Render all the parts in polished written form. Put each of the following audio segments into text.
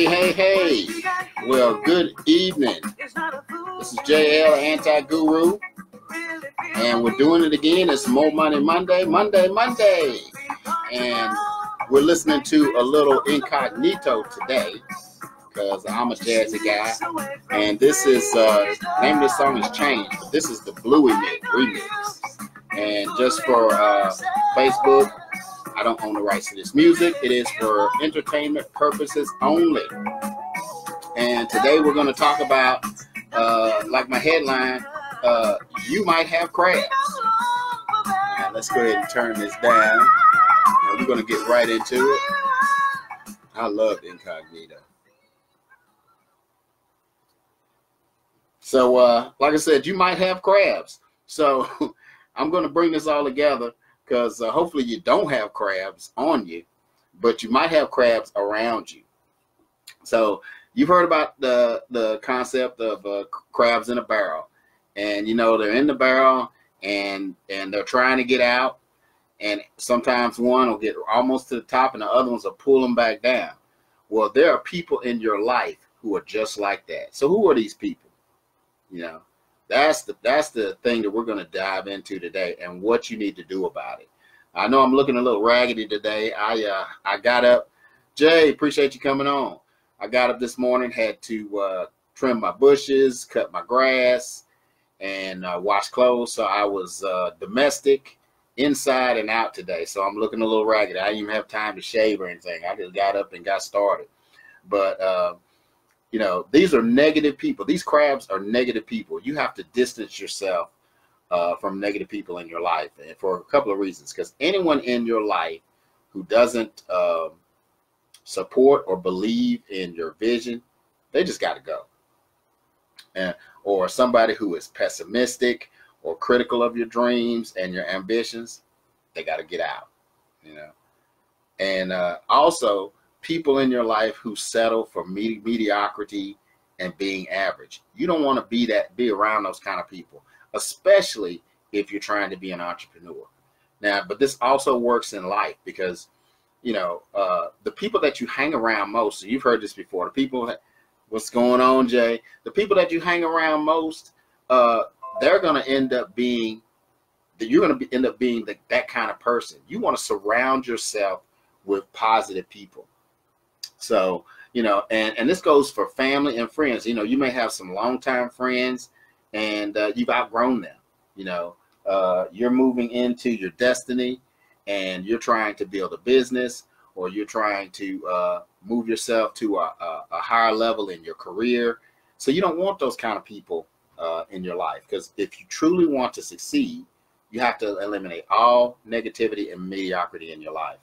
Hey. Well, good evening. This is JL Anti-Guru. And we're doing it again. It's More Money Monday. And we're listening to a little incognito today because I'm a jazzy guy. And this is, name of this song is Change, but this is the Bluey remix. And just for Facebook, I don't own the rights to this music. It is for entertainment purposes only. And today we're going to talk about, like my headline, you might have crabs. Now let's go ahead and turn this down. And we're going to get right into it. I love incognito. So, like I said, you might have crabs. So I'm going to bring this all together because hopefully you don't have crabs on you, but you might have crabs around you. So you've heard about the concept of crabs in a barrel. And, you know, they're in the barrel and they're trying to get out. And sometimes one will get almost to the top and the other ones will pull them back down. Well, there are people in your life who are just like that. So who are these people? You know, that's the thing that we're going to dive into today and what you need to do about it. I know I'm looking a little raggedy today. I got up. Jay, appreciate you coming on. I got up this morning, had to trim my bushes, cut my grass, and wash clothes. So I was domestic inside and out today. So I'm looking a little raggedy. I didn't even have time to shave or anything. I just got up and got started. But you know, these are negative people. These crabs are negative people. You have to distance yourself from negative people in your life, and for a couple of reasons. Because anyone in your life who doesn't support or believe in your vision, they just got to go. Or somebody who is pessimistic or critical of your dreams and your ambitions, they got to get out. You know, and also people in your life who settle for mediocrity and being average. You don't want to be around those kind of people, especially if you're trying to be an entrepreneur. Now, but this also works in life because, you know, the people that you hang around most, so you've heard this before, the people what's going on, Jay? The people that you hang around most, they're going to end up being, you're going to end up being that kind of person. You want to surround yourself with positive people. So, you know, and this goes for family and friends. You know, you may have some longtime friends and you've outgrown them. You know, you're moving into your destiny and you're trying to build a business, or you're trying to move yourself to a higher level in your career. So you don't want those kind of people in your life, because if you truly want to succeed, you have to eliminate all negativity and mediocrity in your life.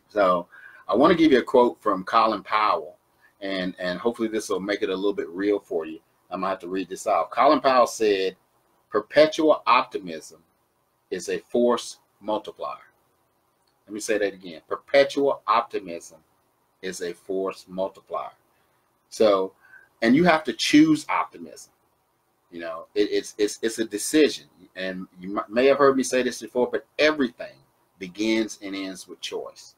So I want to give you a quote from Colin Powell, and hopefully this will make it a little bit real for you. I'm going to have to read this off. Colin Powell said, "Perpetual optimism is a force multiplier." Let me say that again. Perpetual optimism is a force multiplier. So, and you have to choose optimism. You know, it's a decision. And you may have heard me say this before, but everything begins and ends with choice.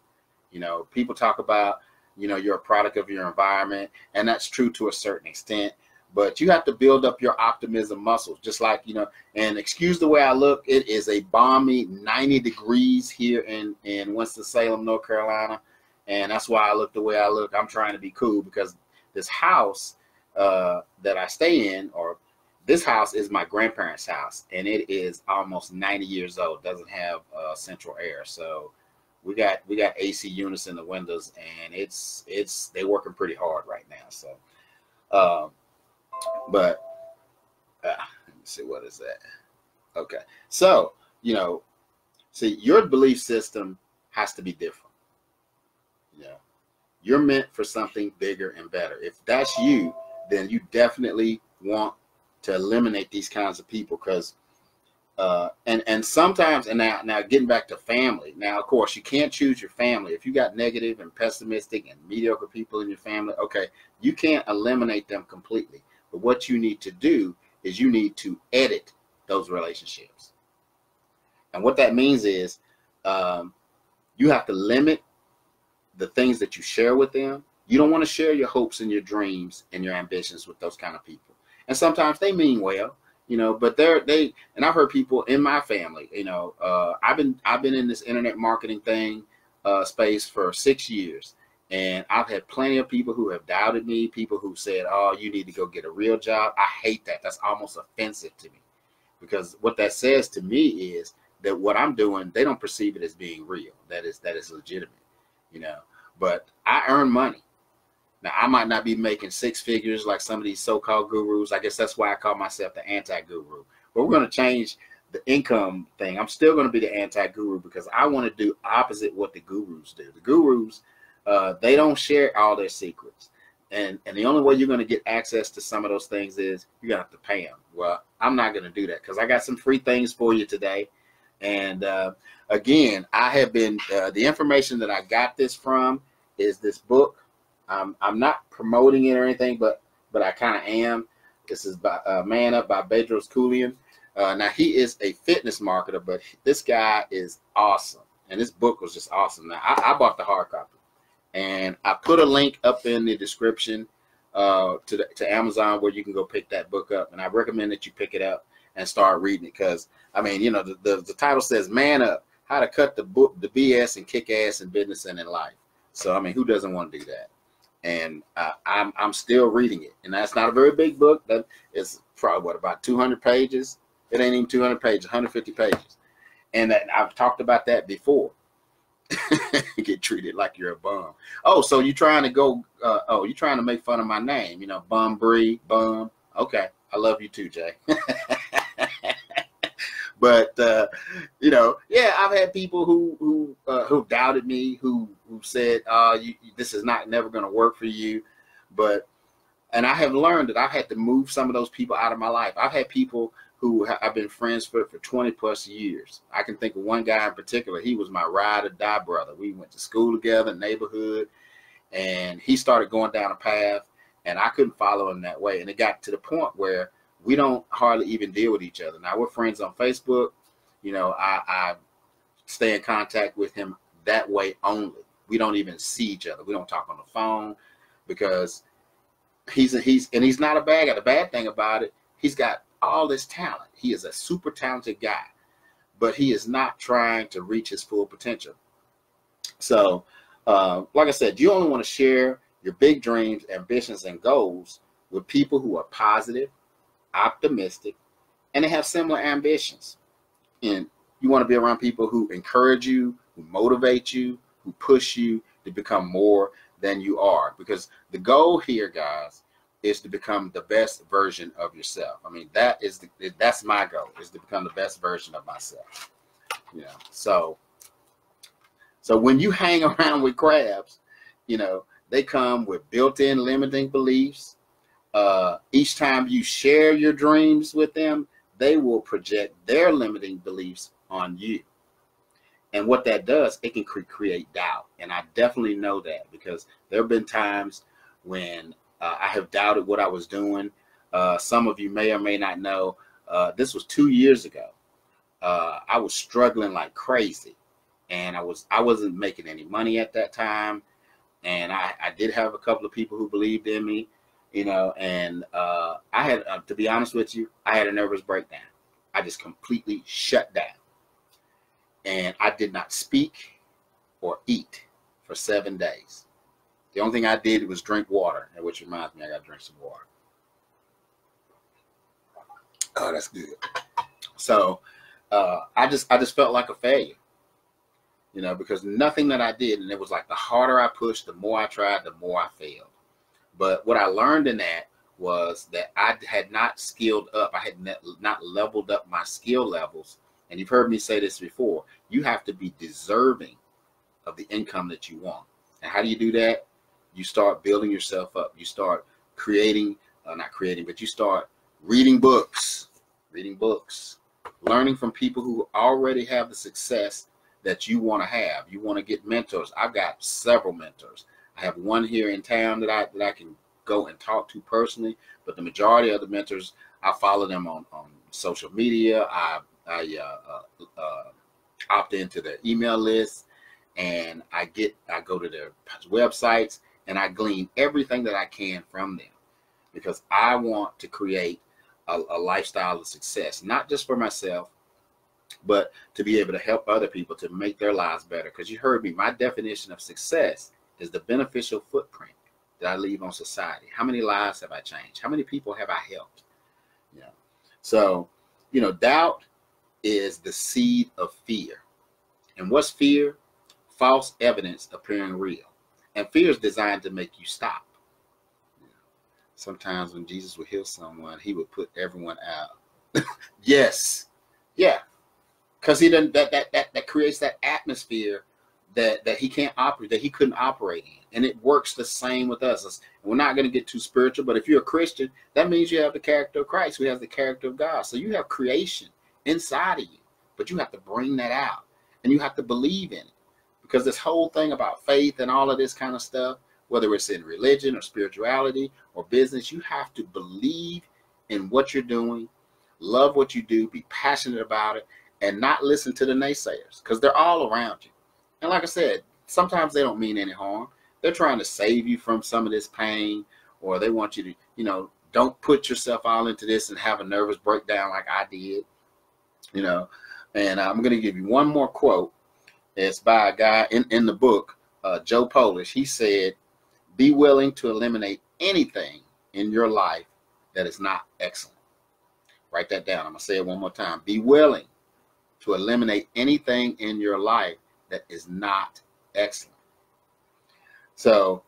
You know, people talk about, you know, you're a product of your environment, and that's true to a certain extent, but you have to build up your optimism muscles, just like, you know, and excuse the way I look, it is a balmy 90 degrees here in Winston-Salem, North Carolina, and that's why I look the way I look. I'm trying to be cool because this house that I stay in, or this house is my grandparents' house, and it is almost 90 years old, doesn't have central air, so we got AC units in the windows, and they're working pretty hard right now. So, but let me see, what is that? Okay, so you know, see, your belief system has to be different. You know, you're meant for something bigger and better. If that's you, then you definitely want to eliminate these kinds of people, because. And sometimes, and now getting back to family, now, of course, you can't choose your family. If you got negative and pessimistic and mediocre people in your family, okay, you can't eliminate them completely. But what you need to do is you need to edit those relationships. And what that means is you have to limit the things that you share with them. You don't want to share your hopes and your dreams and your ambitions with those kind of people. And sometimes they mean well, but and I've heard people in my family, I've been in this internet marketing thing space for 6 years. And I've had plenty of people who have doubted me, people who said, oh, you need to go get a real job. I hate that. That's almost offensive to me, because what that says to me is that what I'm doing, they don't perceive it as being real. That is legitimate, but I earn money. Now, I might not be making 6 figures like some of these so-called gurus. I guess that's why I call myself the anti-guru. But we're going to change the income thing. I'm still going to be the anti-guru because I want to do opposite what the gurus do. The gurus, they don't share all their secrets. And the only way you're going to get access to some of those things is you're going to have to pay them. Well, I'm not going to do that because I got some free things for you today. And again, I have been, the information that I got this from is this book. I'm not promoting it or anything, but I kind of am. This is by Man Up by Bedros Keuilian. Now, he is a fitness marketer, but this guy is awesome. And this book was just awesome. Now, I bought the hard copy. And I put a link up in the description to Amazon where you can go pick that book up. And I recommend that you pick it up and start reading it because, I mean, the title says Man Up, How to Cut the BS and Kick Ass in Business and in Life. So, I mean, who doesn't want to do that? And I'm still reading it. And that's not a very big book. That is probably, about 200 pages? It ain't even 200 pages, 150 pages. And I've talked about that before. Get treated like you're a bum. Oh, so you're trying to go, you're trying to make fun of my name, Bumbrey, Bum. Okay, I love you too, Jay. But, yeah, I've had people who doubted me, who said, this is never going to work for you. And I have learned that I've had to move some of those people out of my life. I've had people who I've been friends for 20 plus years. I can think of one guy in particular. He was my ride or die brother. We went to school together, neighborhood, and he started going down a path and I couldn't follow him that way. And it got to the point where we don't hardly even deal with each other. Now we're friends on Facebook. I stay in contact with him that way only. We don't even see each other. We don't talk on the phone because he's not a bad guy. The bad thing about it, he's got all this talent. He is a super talented guy, but he is not trying to reach his full potential. So, like I said, you only want to share your big dreams, ambitions, and goals with people who are positive, optimistic, and they have similar ambitions. And you want to be around people who encourage you, who motivate you, who push you to become more than you are. Because the goal here, guys, is to become the best version of yourself. I mean, that's my goal, is to become the best version of myself. So when you hang around with crabs, they come with built-in limiting beliefs. Each time you share your dreams with them, they will project their limiting beliefs on you. And what that does, it can create doubt. And I definitely know that because there have been times when I have doubted what I was doing. Some of you may or may not know, this was 2 years ago. I was struggling like crazy, and I wasn't making any money at that time. And I did have a couple of people who believed in me, and I had, to be honest with you, I had a nervous breakdown. I just completely shut down. And I did not speak or eat for 7 days. The only thing I did was drink water, which reminds me, I got to drink some water. Oh, that's good. So I just felt like a failure, because nothing that I did, and it was like the harder I pushed, the more I tried, the more I failed. But what I learned in that was that I had not skilled up. I had not leveled up my skill levels. And you've heard me say this before. You have to be deserving of the income that you want. And how do you do that? You start building yourself up. You start creating, not creating, but you start reading books, learning from people who already have the success that you want to have. You want to get mentors. I've got several mentors. I have one here in town that I can go and talk to personally, but the majority of the mentors, I follow them on social media. I opt into their email list, and I go to their websites, and I glean everything that I can from them, because I want to create a lifestyle of success, not just for myself, but to be able to help other people to make their lives better. Because you heard me, my definition of success is the beneficial footprint that I leave on society. How many lives have I changed? How many people have I helped? You know, so, you know, doubt is the seed of fear. And what's fear? False evidence appearing real. And fear is designed to make you stop. You know, sometimes when Jesus would heal someone, he would put everyone out. Yes. Yeah. Because he doesn't, that creates that atmosphere that he can't operate, that he couldn't operate in. And it works the same with us. We're not going to get too spiritual, but if you're a Christian, that means you have the character of Christ, who has the character of God. So you have creation inside of you, but you have to bring that out, and you have to believe in it. Because this whole thing about faith and all of this kind of stuff, whether it's in religion or spirituality or business, you have to believe in what you're doing, love what you do, be passionate about it, and not listen to the naysayers, because they're all around you. And like I said, sometimes they don't mean any harm. They're trying to save you from some of this pain, or they want you to, you know, don't put yourself all into this and have a nervous breakdown like I did, you know. And I'm going to give you one more quote. It's by a guy in the book, Joe Polish. He said, be willing to eliminate anything in your life that is not excellent. Write that down. I'm going to say it one more time. Be willing to eliminate anything in your life that is not excellent. So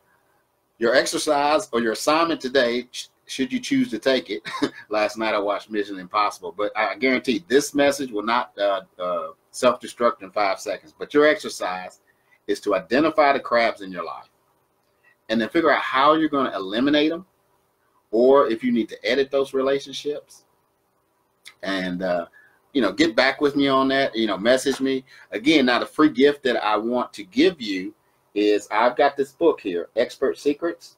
your exercise or your assignment today, should you choose to take it, last night I watched Mission Impossible, but I guarantee this message will not self-destruct in 5 seconds. But your exercise is to identify the crabs in your life and then figure out how you're going to eliminate them, or if you need to edit those relationships. And you know, get back with me on that. You know, message me. Again, now the free gift that I want to give you is I've got this book here, Expert Secrets.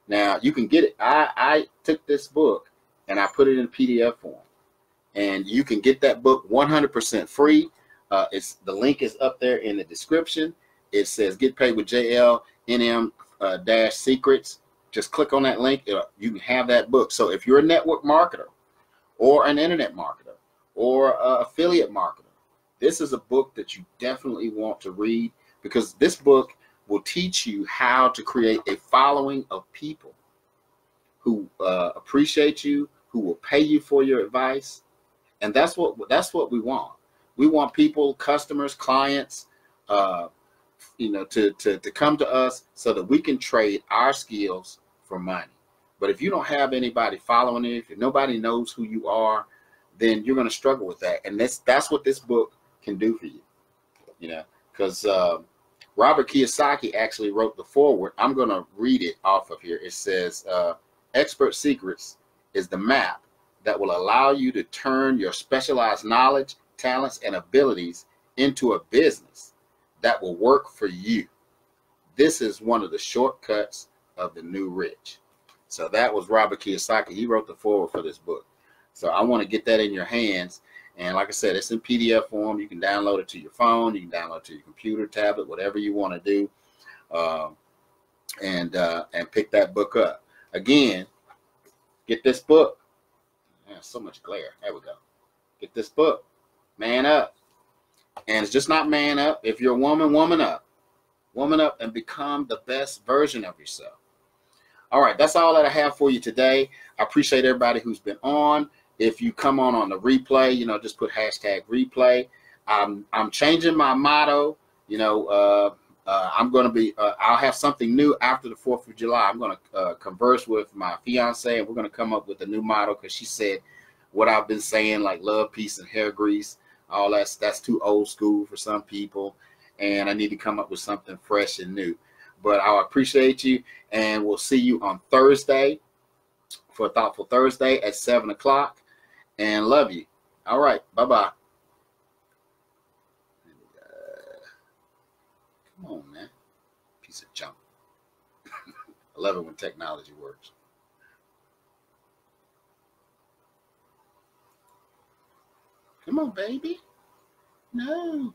Now you can get it. I took this book and I put it in PDF form, and you can get that book 100% free. It's the link is up there in the description. It says get paid with JL NM secrets. Just click on that link. You can have that book. So if you're a network marketer or an internet marketer or affiliate marketer, this is a book that you definitely want to read, because this book will teach you how to create a following of people who appreciate you, who will pay you for your advice. And that's what we want. We want people, customers, clients, you know, to come to us so that we can trade our skills for money. But if you don't have anybody following you, if nobody knows who you are, then you're going to struggle with that. And that's what this book can do for you. You know, because Robert Kiyosaki actually wrote the foreword. I'm going to read it off of here. It says, Expert Secrets is the map that will allow you to turn your specialized knowledge, talents, and abilities into a business that will work for you. This is one of the shortcuts of the new rich. So that was Robert Kiyosaki. He wrote the foreword for this book. So I want to get that in your hands. And like I said, it's in PDF form. You can download it to your phone. You can download it to your computer, tablet, whatever you want to do, and pick that book up. Again, get this book. Man, so much glare. There we go. Get this book. Man up. And it's just not man up. If you're a woman, woman up. Woman up and become the best version of yourself. All right, that's all that I have for you today. I appreciate everybody who's been on. If you come on the replay, you know, just put hashtag replay. I'm changing my motto. You know, I'm going to be, I'll have something new after the 4th of July. I'm going to converse with my fiance, and we're going to come up with a new motto, because she said what I've been saying, like love, peace, and hair grease, all that's too old school for some people. And I need to come up with something fresh and new. But I appreciate you, and we'll see you on Thursday for Thoughtful Thursday at 7 o'clock. And love you. All right. Bye-bye. Come on, man. Piece of junk. I love it when technology works. Come on, baby. No.